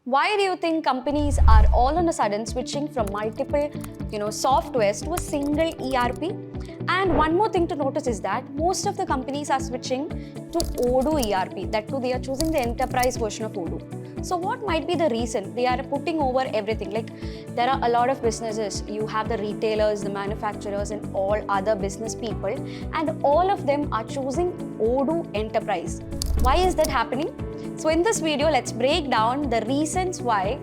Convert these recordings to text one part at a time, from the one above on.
Why do you think companies are all on a sudden switching from multiple, softwares to a single ERP? And one more thing to notice is that most of the companies are switching to Odoo ERP. That too, they are choosing the enterprise version of Odoo. So what might be the reason? They are putting over everything. Like there are a lot of businesses. You have the retailers, the manufacturers, and all other business people, and all of them are choosing Odoo Enterprise. Why is that happening? So in this video, let's break down the reasons why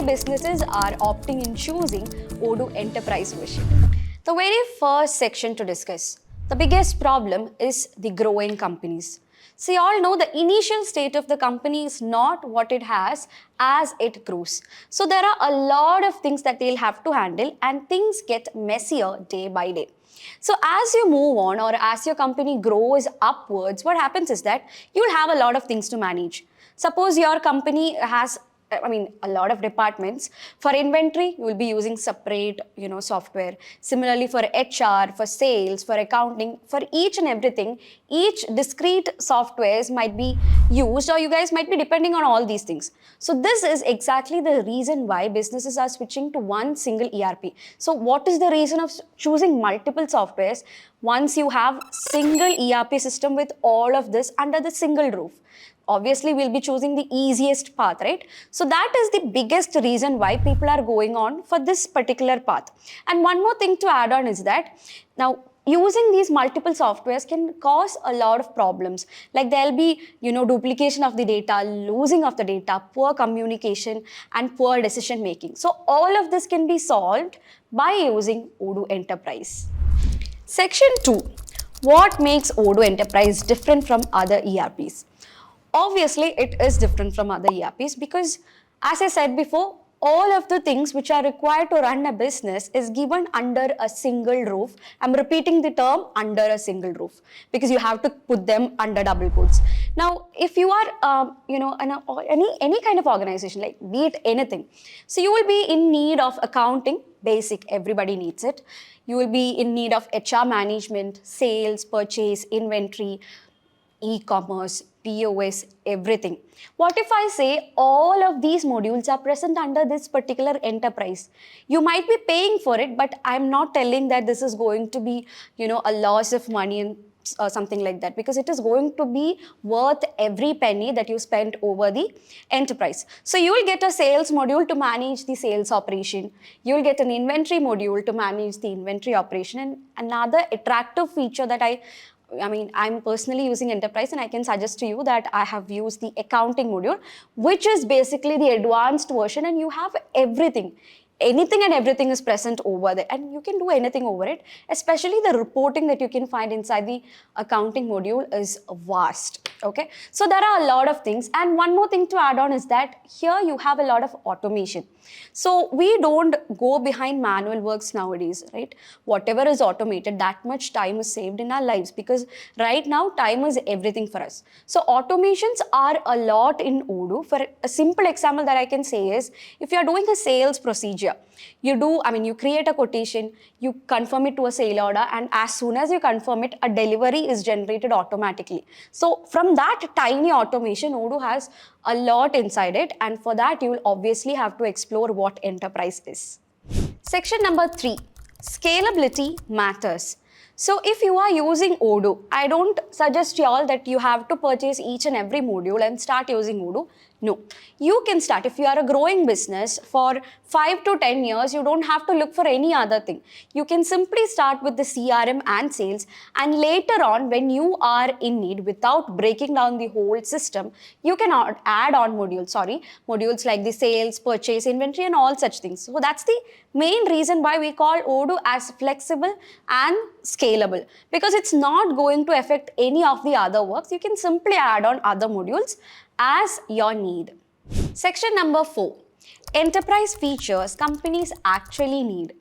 businesses are opting in choosing Odoo Enterprise version. The very first section to discuss, the biggest problem is the growing companies. So you all know the initial state of the company is not what it has as it grows. So there are a lot of things that they'll have to handle and things get messier day by day. So as you move on or as your company grows upwards, what happens is that you'll have a lot of things to manage. Suppose your company has a lot of departments. For inventory, you will be using separate, software. Similarly, for HR, for sales, for accounting, for each and everything, each discrete softwares might be used, or you guys might be depending on all these things. So this is exactly the reason why businesses are switching to one single ERP. So what is the reason of choosing multiple softwares once you have single ERP system with all of this under the single roof? Obviously, we'll be choosing the easiest path, right? So that is the biggest reason why people are going on for this particular path. And one more thing to add on is that now using these multiple softwares can cause a lot of problems. Like there'll be, duplication of the data, losing of the data, poor communication, and poor decision making. So all of this can be solved by using Odoo Enterprise. Section 2. What makes Odoo Enterprise different from other ERPs? Obviously, it is different from other ERPs because, as I said before, all of the things which are required to run a business is given under a single roof. I'm repeating the term under a single roof because you have to put them under double quotes. Now, if you are, any kind of organization, like be it anything, so you will be in need of accounting, basic, everybody needs it. You will be in need of HR management, sales, purchase, inventory, e-commerce, POS, everything. What if I say all of these modules are present under this particular enterprise? You might be paying for it, but I'm not telling that this is going to be, a loss of money and something like that, because it is going to be worth every penny that you spent over the enterprise. So you will get a sales module to manage the sales operation. You will get an inventory module to manage the inventory operation. And another attractive feature that I'm personally using Enterprise, and I can suggest to you that I have used the accounting module, which is basically the advanced version, and you have everything. Anything and everything is present over there, and you can do anything over it. Especially the reporting that you can find inside the accounting module is vast. Okay, so there are a lot of things, and one more thing to add on is that here you have a lot of automation. So we don't go behind manual works nowadays, right? Whatever is automated, that much time is saved in our lives, because right now time is everything for us. So automations are a lot in Odoo. For a simple example that I can say is, if you are doing a sales procedure, you create a quotation, you confirm it to a sale order, and as soon as you confirm it, a delivery is generated automatically. So from that tiny automation, Odoo has a lot inside it, and for that you will obviously have to explore what enterprise is. Section number 3, scalability matters. So if you are using Odoo, I don't suggest y'all that you have to purchase each and every module and start using Odoo. No, you can start. If you are a growing business for 5 to 10 years, you don't have to look for any other thing. You can simply start with the CRM and sales, and later on, when you are in need, without breaking down the whole system, you can add on modules like the sales, purchase, inventory, and all such things. So that's the main reason why we call Odoo as flexible and scalable, because it's not going to affect any of the other works. You can simply add on other modules as your need. Section number 4, enterprise features companies actually need.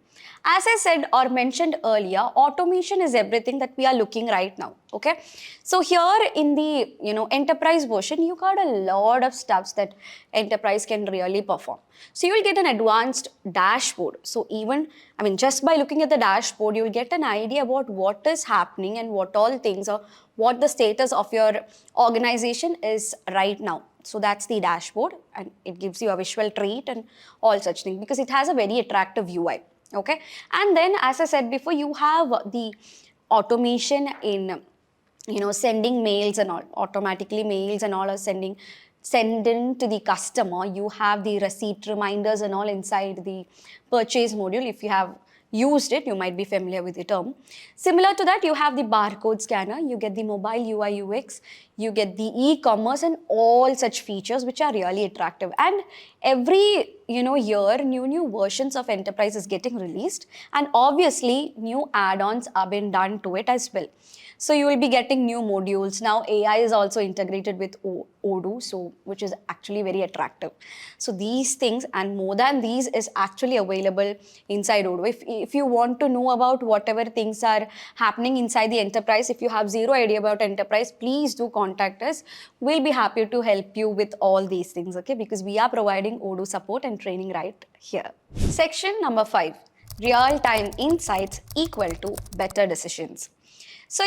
As I said or mentioned earlier, automation is everything that we are looking right now. Okay, so here in the enterprise version, you got a lot of stuffs that enterprise can really perform. So you will get an advanced dashboard. So just by looking at the dashboard, you will get an idea about what is happening and what all things or what the status of your organization is right now. So that's the dashboard, and it gives you a visual treat and all such things because it has a very attractive UI. Okay, and then as I said before, you have the automation in sending mails and all, automatically mails and all are send in to the customer. You have the receipt reminders and all inside the purchase module. If you have used it, you might be familiar with the term. Similar to that, you have the barcode scanner, you get the mobile UI UX, you get the e-commerce and all such features which are really attractive. And every year new versions of Enterprise is getting released, and obviously new add-ons are being done to it as well. So you will be getting new modules. Now AI is also integrated with Odoo, so which is actually very attractive. So these things and more than these is actually available inside Odoo. If you want to know about whatever things are happening inside the enterprise, if you have zero idea about enterprise, please do contact us. We'll be happy to help you with all these things, okay? Because we are providing Odoo support and training right here. Section number 5, real-time insights equal to better decisions. So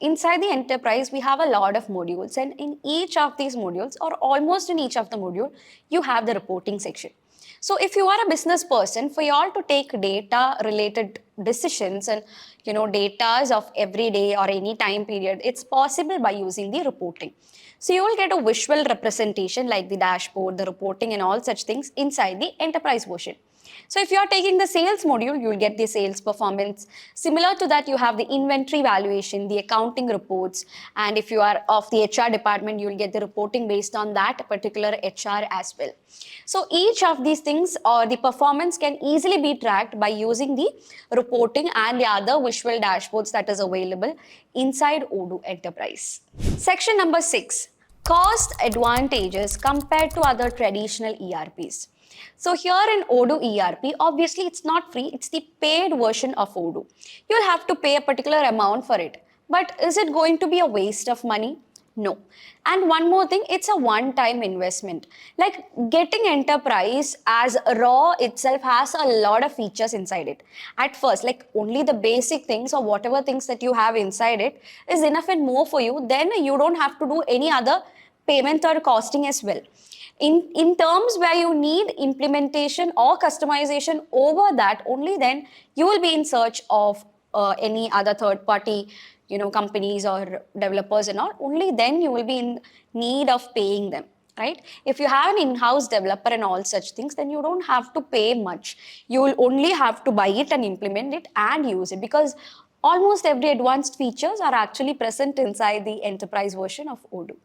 inside the enterprise, we have a lot of modules, and in each of these modules, or almost in each of the module, you have the reporting section. So if you are a business person, for you all to take data related decisions and data of every day or any time period, it's possible by using the reporting. So you will get a visual representation like the dashboard, the reporting and all such things inside the enterprise version. So if you are taking the sales module, you will get the sales performance. Similar to that, you have the inventory valuation, the accounting reports, and if you are of the HR department, you will get the reporting based on that particular HR as well. So each of these things or the performance can easily be tracked by using the reporting and the other visual dashboards that is available inside Odoo Enterprise. Section number 6, cost advantages compared to other traditional ERPs. So here in Odoo ERP, obviously it's not free, it's the paid version of Odoo. You'll have to pay a particular amount for it. But is it going to be a waste of money? No. And one more thing, it's a one-time investment. Like getting Enterprise as raw itself has a lot of features inside it. At first, like only the basic things or whatever things that you have inside it is enough and more for you. Then you don't have to do any other payment or costing as well. In terms where you need implementation or customization over that, only then you will be in search of any other third-party companies or developers and all. Only then you will be in need of paying them, right? If you have an in-house developer and all such things, then you don't have to pay much. You will only have to buy it and implement it and use it, because almost every advanced features are actually present inside the enterprise version of Odoo.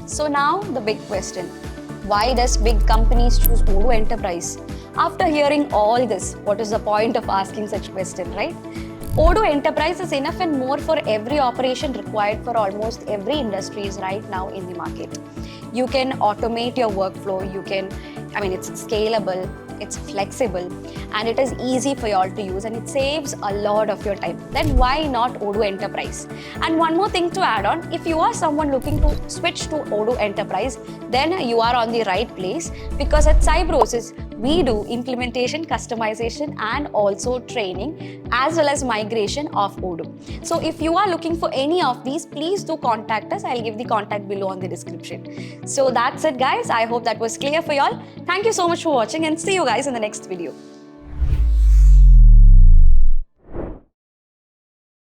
So now the big question. Why does big companies choose Odoo Enterprise? After hearing all this, what is the point of asking such question, right? Odoo Enterprise is enough and more for every operation required for almost every industries right now in the market. You can automate your workflow, it's scalable, it's flexible, and it is easy for you all to use, and it saves a lot of your time. Then why not Odoo Enterprise? And one more thing to add on, if you are someone looking to switch to Odoo Enterprise, then you are on the right place, because at Cybrosys, we do implementation, customization, and also training, as well as migration of Odoo. So if you are looking for any of these, please do contact us. I'll give the contact below on the description. So that's it, guys. I hope that was clear for you all. Thank you so much for watching, and see you guys in the next video.